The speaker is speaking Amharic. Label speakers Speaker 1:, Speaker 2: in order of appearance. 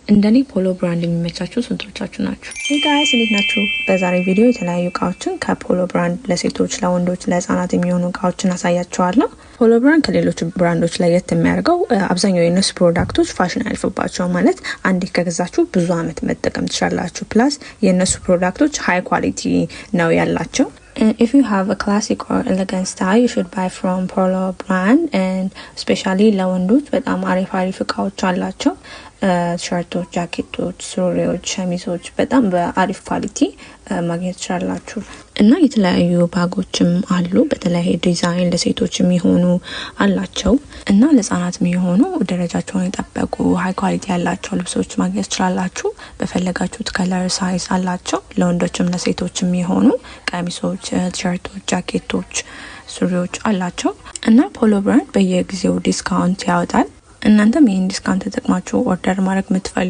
Speaker 1: እንደኔ ፖሎ ብራንድ የሚመቻችሁ ስንቶቻችሁ ናችሁ? Hey guys እንዴት ናችሁ? በዛሬ ቪዲዮ የተለያዩ እቃዎችን ከፖሎ ብራንድ ለሴቶች፣ ለወንዶች፣ ለህፃናት የሚሆኑ እቃዎችን አሳያችኋለሁ። ፖሎ ብራንድ ከሌሎች ብራንዶች ለየት የሚያደርገው አብዛኛው የነሱ ፕሮዳክቶች ፋሽን ያልፈባቸው ማለት አንዴ ከገዛችሁ ብዙ አመት መጠቀም ትችላላችሁ። ፕላስ የነሱ ፕሮዳክቶች ሃይ ኳሊቲ ነው ያላቸው። If you have a classic or elegant style, you should buy from Polo brand, and especially ለወንዶች በጣም አሪፍ እቃዎች አላቸው። ሸርቶች፣ ጃኬቶች፣ ሱሪዎች፣ ሸሚዞች በጣም በአሪፍ ኳሊቲ ማግኘት ትችላላችሁ። እና የተለያዩ ባጎችም አሉ በተለያየ ዲዛይን ለሴቶች የሚሆኑ አላቸው እና ለህፃናት የሚሆኑ ደረጃቸውን የጠበቁ ሃይ ኳሊቲ ያላቸው ልብሶች ማግኘት ትችላላችሁ። በፈለጋችሁት ከለር ሳይዝ አላቸው። ለወንዶችም ለሴቶችም የሚሆኑ ቀሚሶች፣ ሸርቶች፣ ጃኬቶች፣ ሱሪዎች አላቸው እና ፖሎ ብራንድ በየጊዜው ዲስካውንት ያወጣል። እናንተም ይሄን ዲስካውንት ተጠቅማችሁ ኦርደር ማድረግ የምትፈልጉ